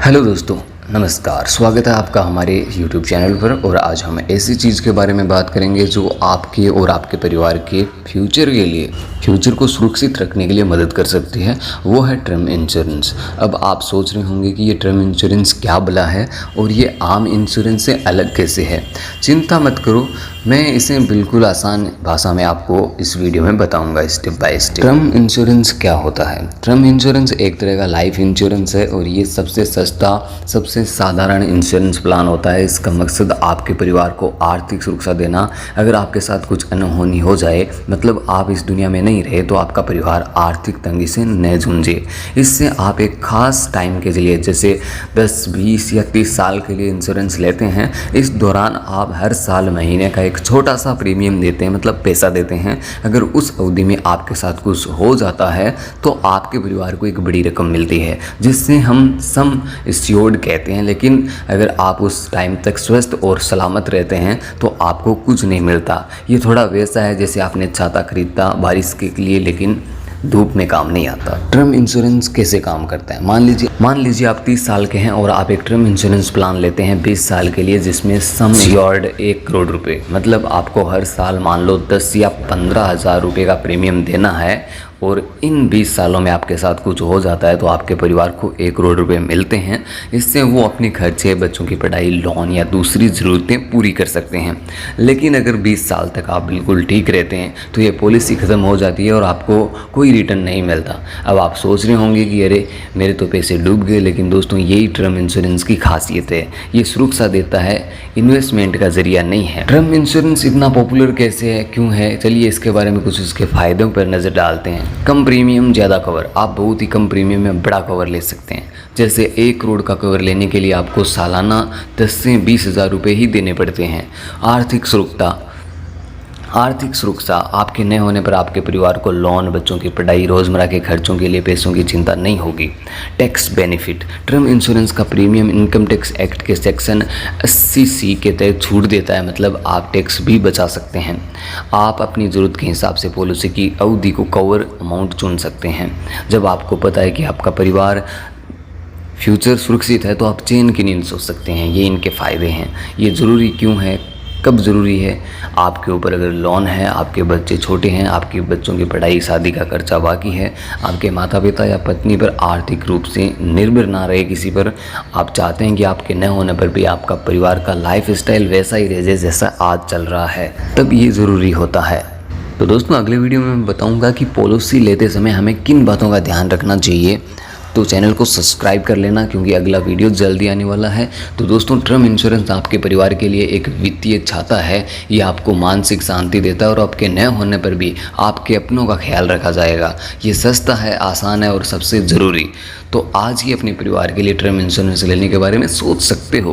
Hello दोस्तों, नमस्कार। स्वागत है आपका हमारे YouTube चैनल पर। और आज हम ऐसी चीज़ के बारे में बात करेंगे जो आपके और आपके परिवार के फ्यूचर को सुरक्षित रखने के लिए मदद कर सकती है। वो है टर्म इंश्योरेंस। अब आप सोच रहे होंगे कि ये टर्म इंश्योरेंस क्या भला है और ये आम इंश्योरेंस से अलग कैसे है। चिंता मत करो, मैं इसे बिल्कुल आसान भाषा में आपको इस वीडियो में बताऊंगा step by step. Term insurance क्या होता है? टर्म इंश्योरेंस एक तरह का लाइफ इंश्योरेंस है और ये सबसे सस्ता, सबसे साधारण इंश्योरेंस प्लान होता है। इसका मकसद आपके परिवार को आर्थिक सुरक्षा देना। अगर आपके साथ कुछ अनहोनी हो जाए, मतलब आप इस दुनिया में नहीं रहे, तो आपका परिवार आर्थिक तंगी से न जूझे। इससे आप एक खास टाइम के लिए, जैसे 10, 20 या 30 साल के लिए इंश्योरेंस लेते हैं। इस दौरान आप हर साल महीने का एक छोटा सा प्रीमियम देते हैं, मतलब पैसा देते हैं। अगर उस अवधि में आपके साथ कुछ हो जाता है तो आपके परिवार को एक बड़ी रकम मिलती है, जिससे हम सम एश्योर्ड कहते हैं। लेकिन अगर आप उस टाइम तक स्वस्थ और सलामत रहते हैं तो आपको कुछ नहीं मिलता। ये थोड़ा वैसा है जैसे आपने छाता खरीदा बारिश के लिए, लेकिन धूप में काम नहीं आता। टर्म इंश्योरेंस कैसे काम करता है? मान लीजिए आप 30 साल के हैं और आप एक टर्म इंश्योरेंस प्लान लेते हैं 20 साल के लिए, जिसमें सम एश्योर्ड 1 करोड़ रुपए, मतलब आपको हर साल मान लो 10 या 15,000 रुपये का प्रीमियम देना है। और इन 20 सालों में आपके साथ कुछ हो जाता है तो आपके परिवार को 1 करोड़ रुपए मिलते हैं। इससे वो अपने खर्चे, बच्चों की पढ़ाई, लोन या दूसरी ज़रूरतें पूरी कर सकते हैं। लेकिन अगर 20 साल तक आप बिल्कुल ठीक रहते हैं तो ये पॉलिसी ख़त्म हो जाती है और आपको कोई रिटर्न नहीं मिलता। अब आप सोच रहे होंगे कि अरे मेरे तो पैसे डूब गए, लेकिन दोस्तों यही टर्म इंश्योरेंस की खासियत है। ये सुरक्षा देता है, इन्वेस्टमेंट का जरिया नहीं है। टर्म इंश्योरेंस इतना पॉपुलर कैसे है, क्यों है? चलिए इसके बारे में कुछ इसके फ़ायदों पर नज़र डालते हैं। कम प्रीमियम ज़्यादा कवर। आप बहुत ही कम प्रीमियम में बड़ा कवर ले सकते हैं। जैसे 1 करोड़ का कवर लेने के लिए आपको सालाना 10 से 20,000 रुपये ही देने पड़ते हैं। आर्थिक सुरक्षा। आपके न होने पर आपके परिवार को लोन, बच्चों की पढ़ाई, रोज़मर्रा के खर्चों के लिए पैसों की चिंता नहीं होगी। Tax benefit. टर्म इंश्योरेंस का प्रीमियम इनकम टैक्स एक्ट के सेक्शन 80C के तहत छूट देता है, मतलब आप टैक्स भी बचा सकते हैं। आप अपनी ज़रूरत के हिसाब से पॉलिसी की अवधि को कवर अमाउंट चुन सकते हैं। जब आपको पता है कि आपका परिवार फ्यूचर सुरक्षित है तो आप चैन की नींद सो सकते हैं। ये इनके फ़ायदे हैं। ये ज़रूरी क्यों है, कब ज़रूरी है? आपके ऊपर अगर लोन है, आपके बच्चे छोटे हैं, आपके बच्चों की पढ़ाई, शादी का खर्चा बाकी है, आपके माता पिता या पत्नी पर आर्थिक रूप से निर्भर ना रहे किसी पर, आप चाहते हैं कि आपके न होने पर भी आपका परिवार का लाइफ स्टाइल वैसा ही रह जाए जैसा आज चल रहा है, तब ये ज़रूरी होता है। तो दोस्तों अगले वीडियो में मैं बताऊँगा कि पॉलिसी लेते समय हमें किन बातों का ध्यान रखना चाहिए। तो चैनल को सब्सक्राइब कर लेना क्योंकि अगला वीडियो जल्दी आने वाला है। तो दोस्तों टर्म इंश्योरेंस आपके परिवार के लिए एक वित्तीय छाता है। ये आपको मानसिक शांति देता है और आपके न होने पर भी आपके अपनों का ख्याल रखा जाएगा। ये सस्ता है, आसान है और सबसे ज़रूरी। तो आज ही अपने परिवार के लिए टर्म इंश्योरेंस लेने के बारे में सोच सकते हो।